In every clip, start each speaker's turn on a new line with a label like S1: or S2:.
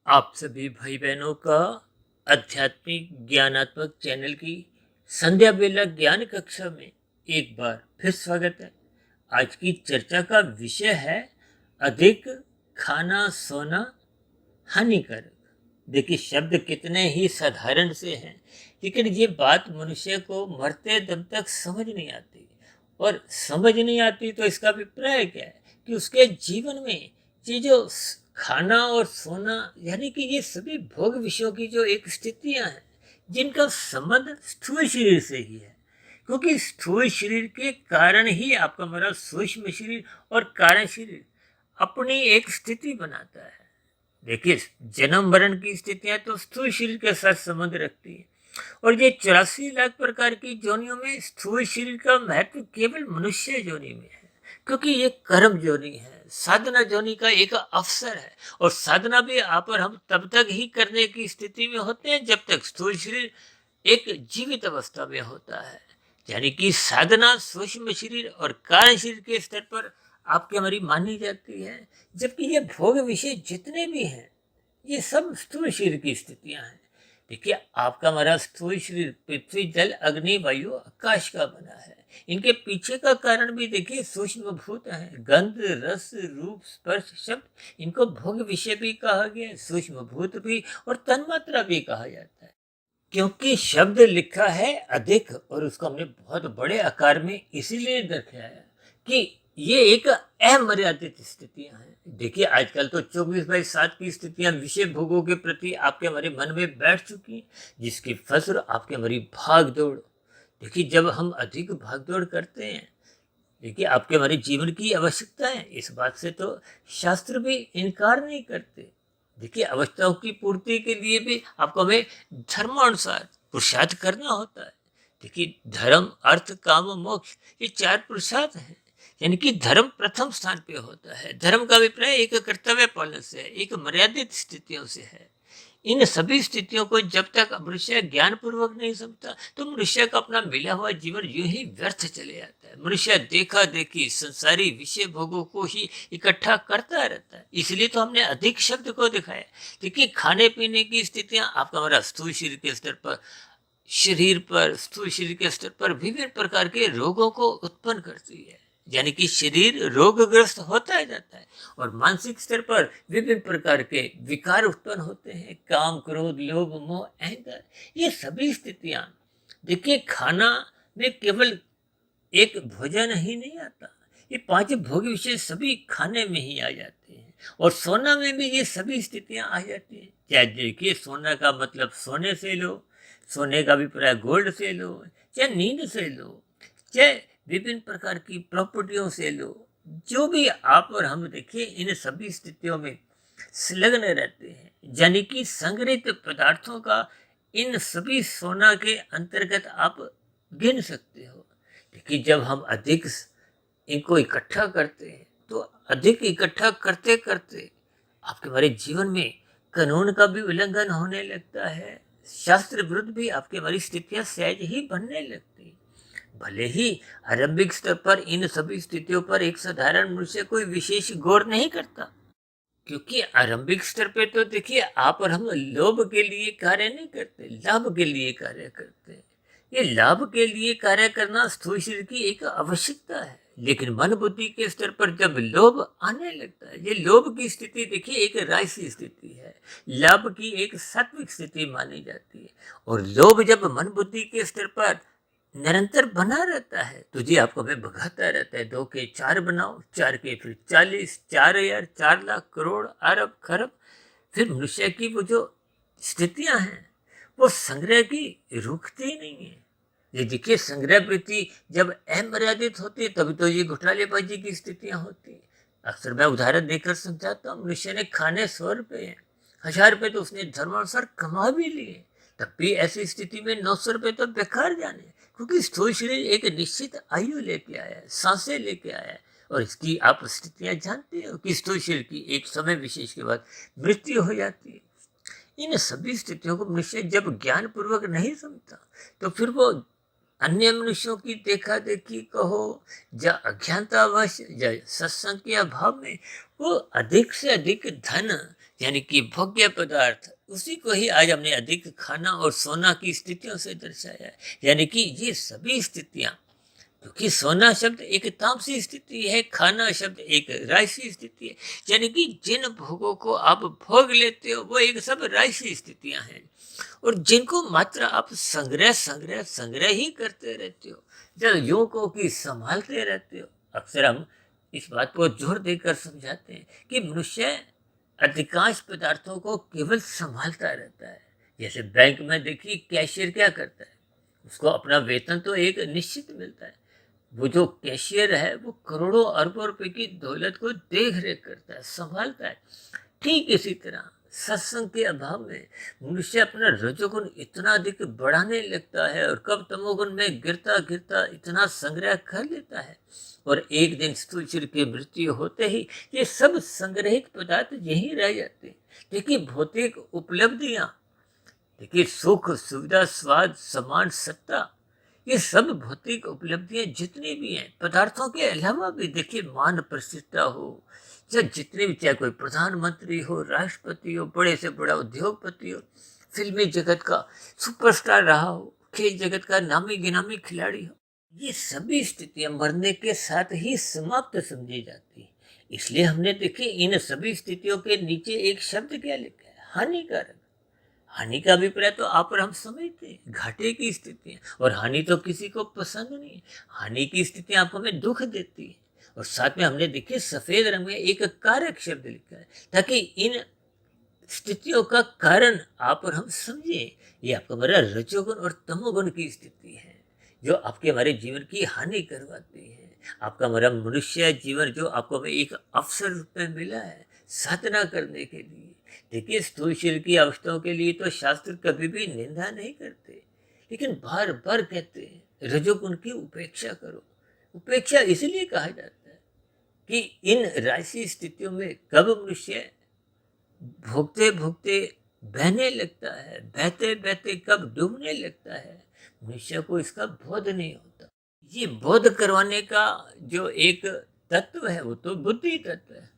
S1: आप सभी भाई बहनों का आध्यात्मिक ज्ञानात्मक चैनल की संध्या बेला ज्ञान कक्षा में एक बार फिर स्वागत है। आज की चर्चा का विषय है अधिक खाना सोना हानिकारक। देखिए, शब्द कितने ही साधारण से हैं, लेकिन ये बात मनुष्य को मरते दम तक समझ नहीं आती। और समझ नहीं आती तो इसका अभिप्राय क्या है कि उसके जीवन में ये जो खाना और सोना, यानी कि ये सभी भोग विषयों की जो एक स्थितियां हैं, जिनका संबंध स्थूल शरीर से ही है। क्योंकि स्थूल शरीर के कारण ही आपका हमारा सूक्ष्म शरीर और कारण शरीर अपनी एक स्थिति बनाता है। देखिए, जन्म मरण की स्थितियां तो स्थूल शरीर के साथ संबंध रखती है, और ये 84 लाख प्रकार की जोनियों में स्थूल शरीर का महत्व केवल मनुष्य जोनि में है। क्योंकि ये कर्म जोनि है, साधना जोनि का एक अवसर है। और साधना भी आप और हम तब तक ही करने की स्थिति में होते हैं जब तक स्थूल शरीर एक जीवित अवस्था में होता है। यानी कि साधना सूक्ष्म शरीर और कारण शरीर के स्तर पर आपकी हमारी मानी जाती है, जबकि ये भोग विषय जितने भी हैं, ये सब स्थूल शरीर की स्थितियां हैं। देखिए, आपका हमारा स्थूल शरीर पृथ्वी जल अग्नि वायु आकाश का बना है। इनके पीछे का कारण भी देखिए सूक्ष्म भूत है। गंध रस रूप स्पर्श शब्द, इनको भोग विषय भी कहा गया है, सूक्ष्म भूत भी और तन्मात्रा भी कहा जाता है। क्योंकि शब्द लिखा है अधिक, और उसको हमने बहुत बड़े आकार में इसीलिए दर्शाया है कि ये एक अमर्यादित स्थितियां हैं। देखिए, आजकल तो 24/7 की स्थितियां विषय भोगों के प्रति आपके हमारे मन में बैठ चुकी हैं, जिसकी फसर आपके हमारी भाग दौड़। देखिए, जब हम अधिक भाग दौड़ करते हैं, देखिए आपके हमारे जीवन की आवश्यकता है, इस बात से तो शास्त्र भी इनकार नहीं करते। देखिए, आवश्यकताओं की पूर्ति के लिए भी आपको हमें धर्मानुसार पुरुषार्थ करना होता है। देखिए, धर्म अर्थ काम मोक्ष, ये 4 पुरुषार्थ हैं। यानी कि धर्म प्रथम स्थान पे होता है। धर्म का अभिप्राय एक कर्तव्य पालन से है, एक मर्यादित स्थितियों से है। इन सभी स्थितियों को जब तक मनुष्य ज्ञान पूर्वक नहीं समझता, तो मनुष्य का अपना मिला हुआ जीवन यूं ही व्यर्थ चले जाता है। मनुष्य देखा देखी संसारी विषय भोगों को ही इकट्ठा करता रहता है। इसलिए तो हमने अधिक शब्द को दिखाया। देखिए, खाने पीने की स्थितियां आपका हमारा स्थूल शरीर के स्तर पर, शरीर पर, स्थूल शरीर के स्तर पर विभिन्न प्रकार के रोगों को उत्पन्न करती है। यानी कि शरीर रोगग्रस्त होता जाता है, और मानसिक स्तर पर विभिन्न प्रकार के विकार उत्पन्न होते हैं, काम क्रोध लोभ मोह अहंकार। ये सभी स्थितियां, देखिए, खाना में केवल एक भोजन ही नहीं आता, ये 5 भोग विषय सभी खाने में ही आ जाते हैं। और सोना में भी ये सभी स्थितियां आ जाती हैं। चाहे देखिए, सोना का मतलब सोने से लो, सोने का अभिप्राय गोल्ड से लो, चाहे नींद से लो, चाहे विभिन्न प्रकार की प्रॉपर्टियों से लो, जो भी आप और हम देखिए इन सभी स्थितियों में संलग्न रहते हैं। यानी कि संग्रहित पदार्थों का इन सभी सोना के अंतर्गत आप गिन सकते हो। देखिए, जब हम अधिक इनको इकट्ठा करते हैं, तो अधिक इकट्ठा करते करते आपके हमारे जीवन में कानून का भी उल्लंघन होने लगता है। शास्त्र विरुद्ध भी आपकी हमारी स्थितियां सहज ही बनने लगती हैं। भले ही आरंभिक स्तर पर इन सभी स्थितियों पर एक साधारण मनुष्य कोई विशेष गौर नहीं करता, क्योंकि आरंभिक स्तर पे तो देखिए आप और हम लोभ के लिए कार्य नहीं करते, लाभ के लिए कार्य करते हैं। ये लाभ के लिए कार्य करना स्थूल शरीर की एक आवश्यकता है। लेकिन मन बुद्धि के स्तर पर जब लोभ आने लगता है, ये लोभ की स्थिति देखिए एक राजसी स्थिति है, लाभ की एक सात्विक स्थिति मानी जाती है। और लोभ जब मन बुद्धि के स्तर पर निरंतर बना रहता है, तो जी आपको हमें भगाता रहता है। 2 के 4 बनाओ, 4 के फिर 40, 4,000, 4 लाख, करोड़, अरब, खरब। फिर मनुष्य की वो जो स्थितियां हैं, वो संग्रह की रुकती नहीं है। ये देखिए, संग्रह वृत्ति जब अमर्यादित होती है, तभी तो ये घोटालेबाजी की स्थितियां होती है। अक्सर मैं उदाहरण देकर समझाता हूँ। मनुष्य ने खाने 100 रुपये हैं, 1000 रुपये तो उसने धर्मानुसार कमा भी लिए, तब भी ऐसी स्थिति में 900 रुपये तो बेकार जाने। क्योंकि स्थूल शरीर एक निश्चित आयु लेके आया है, सांसें लेके आया है, और इसकी आप स्थितियां जानते हो कि स्थूल शरीर की एक समय विशेष के बाद मृत्यु हो जाती है। इन सभी स्थितियों को मनुष्य जब ज्ञान पूर्वक नहीं समझता, तो फिर वो अन्य मनुष्यों की देखा देखी कहो, या अज्ञानतावश या सत्संग के अभाव में वो अधिक से अधिक धन, यानी कि भोग्य पदार्थ, उसी को ही आज हमने अधिक खाना और सोना की स्थितियों से दर्शाया है। यानी कि ये सभी स्थितियां, क्योंकि सोना शब्द एक तामसी स्थिति है, खाना शब्द एक राजसी स्थिति है, यानी कि जिन भोगों को आप भोग लेते हो वो एक सब राजसी स्थितियां हैं, और जिनको मात्र आप संग्रह संग्रह संग्रह ही करते रहते हो, जब यूं को कि संभालते रहते हो। अक्सर हम इस बात को जोर देकर समझाते हैं कि मनुष्य अधिकांश पदार्थों को केवल संभालता रहता है। जैसे बैंक में देखिए कैशियर क्या करता है, उसको अपना वेतन तो एक निश्चित मिलता है, वो जो कैशियर है वो करोड़ों अरबों रुपए की दौलत को देख रेख करता है, संभालता है। ठीक इसी तरह सत्संग के अभाव में मनुष्य अपना रजोगुण इतना अधिक बढ़ाने लगता है, और कब तमोगुण में गिरता गिरता इतना संग्रह कर लेता है, और एक दिन स्थूल शरीर की मृत्यु होते ही ये सब संग्रहित पदार्थ यहीं रह जाते हैं। देखिए भौतिक उपलब्धियां, देखिए सुख सुविधा स्वाद सम्मान सत्ता, ये सब भौतिक उपलब्धियां जितनी भी हैं, पदार्थों के अलावा भी देखिए मान प्रसिद्धता हो, चाहे जितने भी, चाहे कोई प्रधानमंत्री हो, राष्ट्रपति हो, बड़े से बड़ा उद्योगपति हो, फिल्मी जगत का सुपरस्टार रहा हो, खेल जगत का नामी गिनामी खिलाड़ी हो, ये सभी स्थितियां मरने के साथ ही समाप्त समझी जाती है। इसलिए हमने देखिए इन सभी स्थितियों के नीचे एक शब्द क्या लिखा है, हानिकारक। हानि का अभिप्राय तो आप और हम समझते हैं, घाटे की स्थिति है, और हानि तो किसी को पसंद नहीं है। हानि की स्थिति आपको हमें दुख देती है, और साथ में हमने देखिए सफेद रंग में एक कारक शब्द लिखा है, ताकि इन स्थितियों का कारण आप और हम समझें। ये आपका हमारा रजोगुण और तमोगुण की स्थिति है, जो आपके हमारे जीवन की हानि करवाती है। आपका हमारा मनुष्य जीवन जो आपको हमें एक अवसर रूप में मिला है साधना करने के लिए। देखिए स्थूल शरीर की अवस्थाओं के लिए तो शास्त्र कभी भी निंदा नहीं करते, लेकिन बार बार कहते हैं रजोगुण की उपेक्षा करो। उपेक्षा इसलिए कहा जाता है कि इन राशि स्थितियों में कब मनुष्य भोगते भोगते बहने लगता है, बहते बहते कब डूबने लगता है, मनुष्य को इसका बोध नहीं होता। ये बोध करवाने का जो एक तत्व है वो तो बुद्धि तत्व है,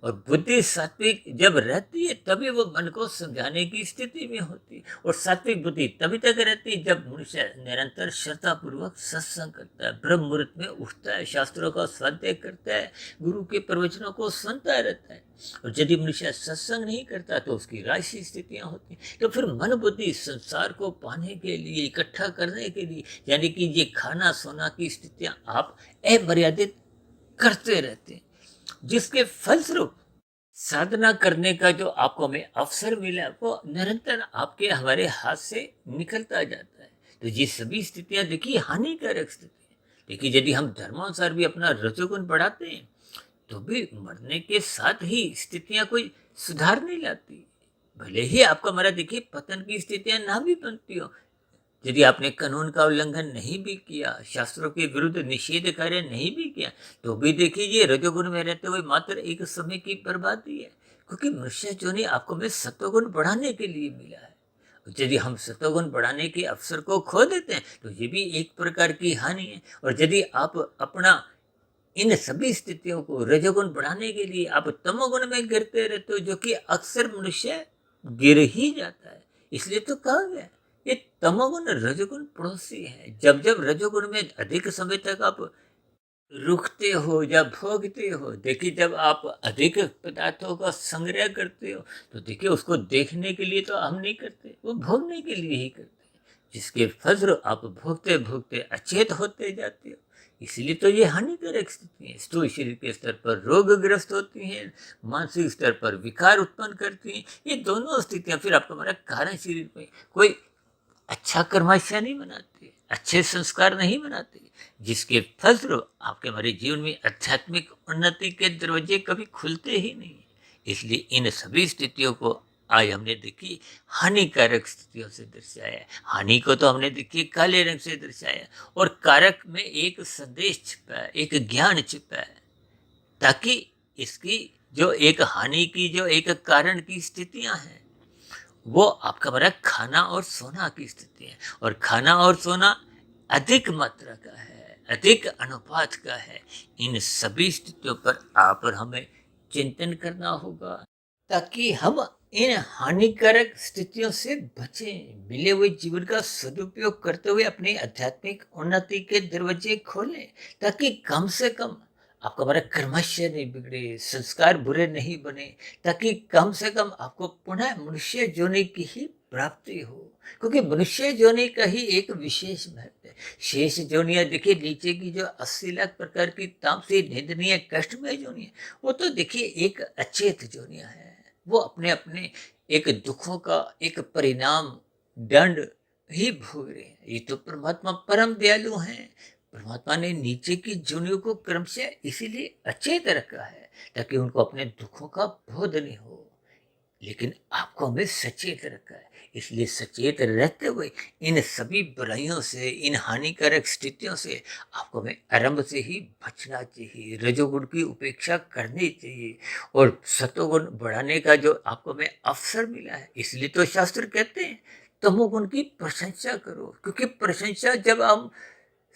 S1: और बुद्धि सात्विक जब रहती है तभी वो मन को समझाने की स्थिति में होती है। और सात्विक बुद्धि तभी तक रहती है जब मनुष्य निरंतर श्रद्धापूर्वक सत्संग करता है, ब्रह्म मुहूर्त में उठता है, शास्त्रों का स्वाध्याय करता है, गुरु के प्रवचनों को सुनता रहता है। और यदि मनुष्य सत्संग नहीं करता तो उसकी राशि स्थितियां होती हैं। तो फिर मन बुद्धि संसार को पाने के लिए, इकट्ठा करने के लिए, यानी कि ये खाना सोना की स्थितियां आप अमर्यादित करते रहते हैं, जिसके फलस्वरूप साधना करने का जो आपको हमें अवसर मिला वो निरंतर आपके हमारे हाथ से निकलता जाता है। तो ये सभी स्थितियां देखिए हानिकारक स्थिति है। देखिए यदि हम धर्मानुसार भी अपना रजोगुण बढ़ाते हैं तो भी मरने के साथ ही स्थितियां कोई सुधार नहीं लाती। भले ही आपका हमारा देखिए पतन की स्थितियां ना भी बनती हो, यदि आपने कानून का उल्लंघन नहीं भी किया, शास्त्रों के विरुद्ध निषेध कार्य नहीं भी किया, तो भी देखिए ये रजोगुण में रहते हुए मात्र एक समय की बर्बादी है। क्योंकि मनुष्य जो नहीं आपको में सत्वगुण बढ़ाने के लिए मिला है। यदि हम सत्वगुण बढ़ाने के अवसर को खो देते हैं तो ये भी एक प्रकार की हानि है। और यदि आप अपना इन सभी स्थितियों को रजोगुण बढ़ाने के लिए आप तमोगुण में गिरते रहते हो, जो कि अक्सर मनुष्य गिर ही जाता है। इसलिए तो कहा गया ये तमोगुण रजोगुण पड़ोसी है। जब जब रजोगुण में अधिक समय तक आप रुकते हो या भोगते हो, देखिए जब आप अधिक पदार्थों का संग्रह करते हो तो देखिए उसको देखने के लिए तो हम नहीं करते, वो भोगने के लिए ही करते हैं, जिसके फलस्वरूप आप भोगते भोगते अचेत होते जाते हो। इसलिए तो ये हानिकारक स्थिति है। स्थूल शरीर के स्तर पर रोगग्रस्त होती हैं, मानसिक स्तर पर विकार उत्पन्न करती हैं। ये दोनों स्थितियां फिर आपका हमारा कारण शरीर में कोई अच्छा कर्माशय नहीं बनाते, अच्छे संस्कार नहीं बनाते, जिसके फलस्वरूप आपके हमारे जीवन में आध्यात्मिक उन्नति के दरवाजे कभी खुलते ही नहीं। इसलिए इन सभी स्थितियों को आज हमने देखी हानिकारक स्थितियों से दर्शाया है। हानि को तो हमने देखी काले रंग से दर्शाया, और कारक में एक संदेश छिपा है, एक ज्ञान छिपा है, ताकि इसकी जो एक हानि की जो एक कारण की स्थितियां हैं वो आपका हमारा खाना और सोना की स्थिति है। और खाना और सोना अधिक मात्रा का है, अधिक अनुपात का है। इन सभी स्थितियों पर आप और हमें चिंतन करना होगा, ताकि हम इन हानिकारक स्थितियों से बचें, मिले हुए जीवन का सदुपयोग करते हुए अपनी आध्यात्मिक उन्नति के दरवाजे खोलें, ताकि कम से कम आपका हमारा कर्मशय नहीं बिगड़े, संस्कार बुरे नहीं बने, ताकि कम से कम आपको पुनः मनुष्य जोनि की ही प्राप्ति हो। क्योंकि मनुष्य जोनि का ही एक विशेष महत्व है। शेष जोनियां देखिए, नीचे की जो 80 लाख प्रकार की तामसी निंदनीय कष्टमय जोनियां, वो तो देखिए एक अचेत जोनियां है। वो अपने अपने एक दुखों का एक परिणाम दंड ही भोग रहे हैं। ये तो परमात्मा परम दयालु हैं। परमात्मा ने नीचे की जोनियों को क्रमशः इसीलिए अचेत रखा है, ताकि उनको अपने दुखों का बोध नहीं हो। लेकिन आपको हमें सचेत रखा है, इसलिए सचेत रहते हुए इन सभी बुराइयों से, इन हानिकारक स्थितियों से आपको हमें आरंभ से ही बचना चाहिए। रजोगुण की उपेक्षा करनी चाहिए और सतोगुण बढ़ाने का जो आपको हमें अवसर मिला है, इसलिए तो शास्त्र कहते हैं तमोगुण की प्रशंसा करो। क्योंकि प्रशंसा जब हम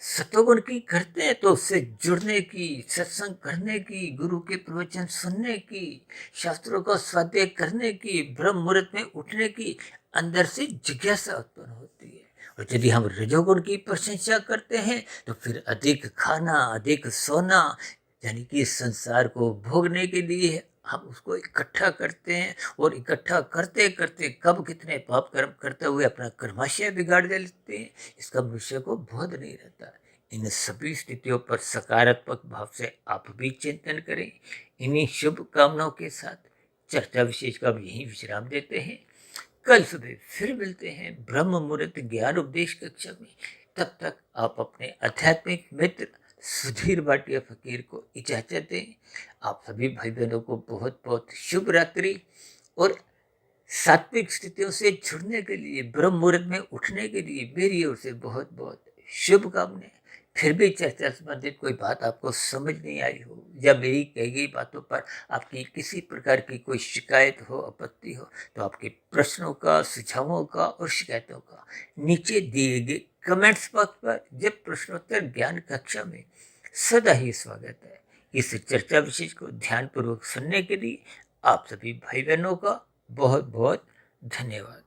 S1: सतोगुण की करते हैं तो उससे जुड़ने की, सत्संग करने की, गुरु के प्रवचन सुनने की, शास्त्रों का स्वाध्याय करने की, ब्रह्म मुहूर्त में उठने की अंदर से जिज्ञासा उत्पन्न होती है। और यदि हम रजोगुण की प्रशंसा करते हैं तो फिर अधिक खाना, अधिक सोना, यानी कि संसार को भोगने के लिए हम उसको इकट्ठा करते हैं। और इकट्ठा करते करते कब कितने पाप कर्म करते हुए अपना कर्माशय बिगाड़ लेते हैं, इसका मनुष्य को बोध नहीं रहता। इन सभी स्थितियों पर सकारात्मक भाव से आप भी चिंतन करें। इन्हीं शुभ कामनाओं के साथ चर्चा विशेष का अब यहीं विश्राम देते हैं। कल सुबह फिर मिलते हैं ब्रह्म मुहूर्त ज्ञान उपदेश कक्षा में। तब तक आप अपने आध्यात्मिक मित्र सुधीर भाटिया फकीर को इजाजत दें। आप सभी भाई बहनों को बहुत बहुत शुभ रात्रि। और सात्विक स्थितियों से जुड़ने के लिए, ब्रह्म मुहूर्त में उठने के लिए मेरी ओर से बहुत बहुत शुभकामनाएं। फिर भी चर्चा संबंधित कोई बात आपको समझ नहीं आई हो, या मेरी कही गई बातों पर आपकी किसी प्रकार की कोई शिकायत हो, आपत्ति हो, तो आपके प्रश्नों का, सुझावों का और शिकायतों का नीचे दिए गए कमेंट्स बॉक्स पर जब प्रश्नोत्तर ज्ञान कक्षा में सदा ही स्वागत है। इस चर्चा विशेष को ध्यानपूर्वक सुनने के लिए आप सभी भाई बहनों का बहुत बहुत धन्यवाद।